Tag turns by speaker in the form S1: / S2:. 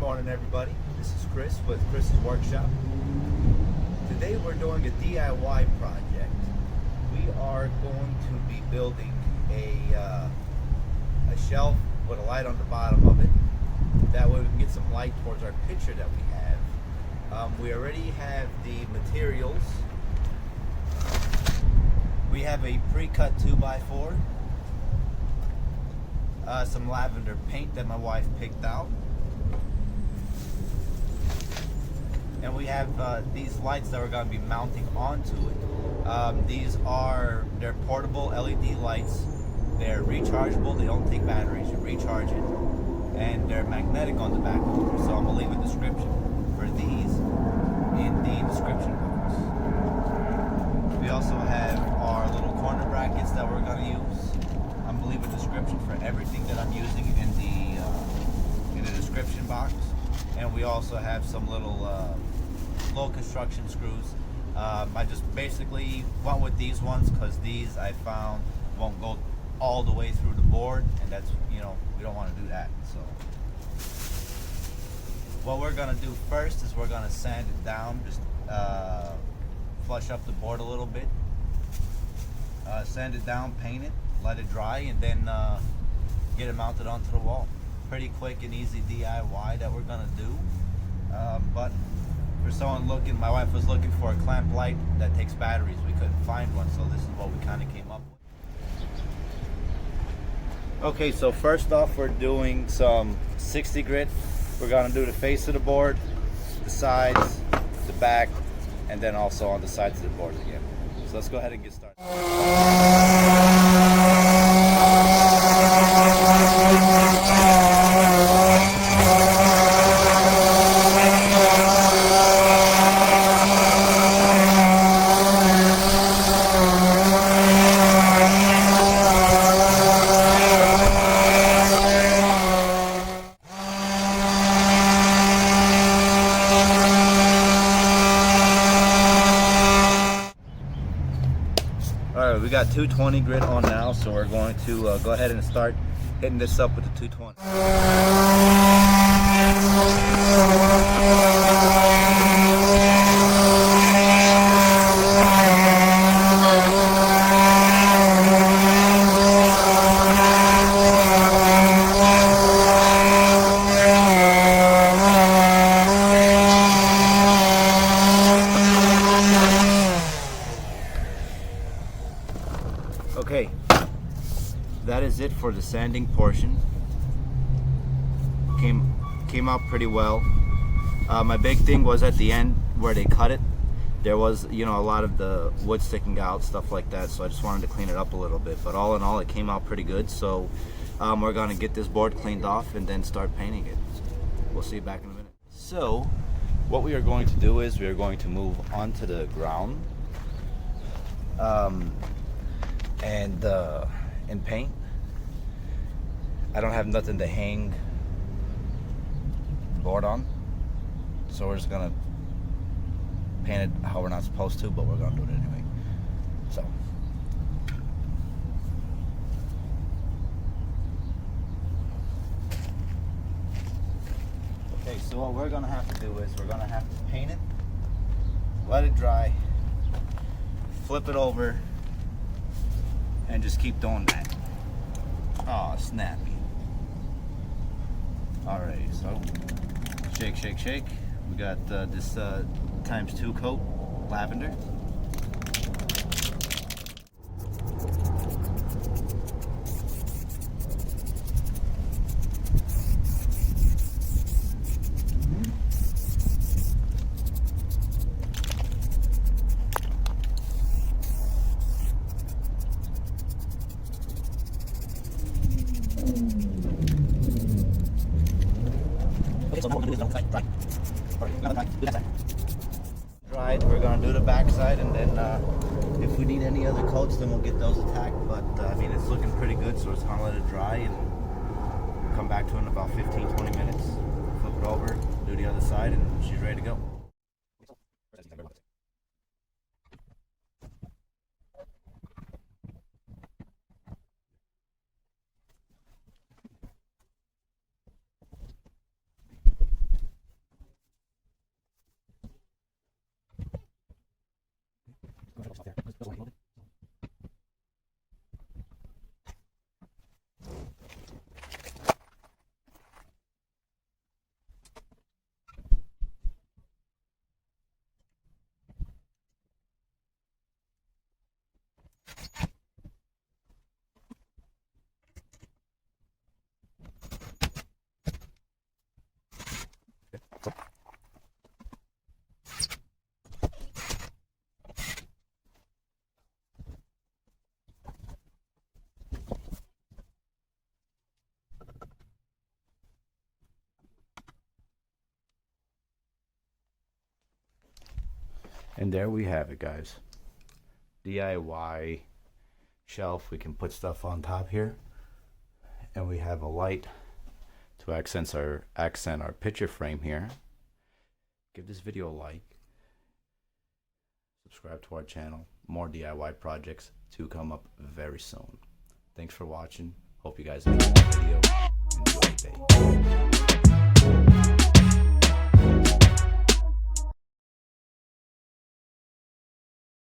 S1: morning, everybody. This is Chris with Chris's Workshop. Today we're doing a DIY project. We are going to be building a shelf with a light on the bottom of it. That way we can get some light towards our picture that we have. We already have the materials. We have a pre-cut 2x4. Some lavender paint that my wife picked out. And we have these lights that we're going to be mounting onto it. They're portable LED lights. They're rechargeable. They don't take batteries. You recharge it. And they're magnetic on the back. So I'm going to leave a description for these in the description box. We also have our little corner brackets that we're going to use. I'm going to leave a description for everything that I'm using in the description box. And we also have some little low construction screws. I just basically went with these ones because these I found won't go all the way through the board, and that's, we don't want to do that. So what we're gonna do first is we're gonna sand it down, just flush up the board a little bit, sand it down, paint it, let it dry, and then get it mounted onto the wall. Pretty quick and easy DIY that we're gonna do. But for someone looking, my wife was looking for a clamp light that takes batteries. We couldn't find one, so this is what we kind of came up with. Okay, so first off, we're doing some 60 grit. We're gonna do the face of the board, the sides, the back, and then also on the sides of the board again. So let's go ahead and get started. Alright, we got 220 grit on now, so we're going to go ahead and start hitting this up with the 220. Okay, that is it for the sanding portion. Came out pretty well. My big thing was at the end where they cut it. There was, a lot of the wood sticking out, stuff like that. So I just wanted to clean it up a little bit. But all in all, it came out pretty good. So we're gonna get this board cleaned off and then start painting it. We'll see you back in a minute. So what we are going to do is we are going to move onto the ground. And paint. I don't have nothing to hang the board on, so we're just gonna paint it how we're not supposed to, but we're gonna do it anyway. So okay, so what we're gonna have to do is we're gonna have to paint it, let it dry, flip it over, and just keep doing that. Oh, snappy. Alright, so shake, shake, shake. We got this ×2 coat, lavender. Dried, we're gonna do the back side, and then if we need any other coats, then we'll get those attacked. But I mean, it's looking pretty good, so we're just gonna let it dry and come back to it in about 15-20 minutes. Flip it over, do the other side, and she's ready to go. And there we have it, guys. DIY shelf. We can put stuff on top here, and we have a light to accent our picture frame here. Give this video a like. Subscribe to our channel. More DIY projects to come up very soon. Thanks for watching. Hope you guys enjoyed the video. Enjoy the day.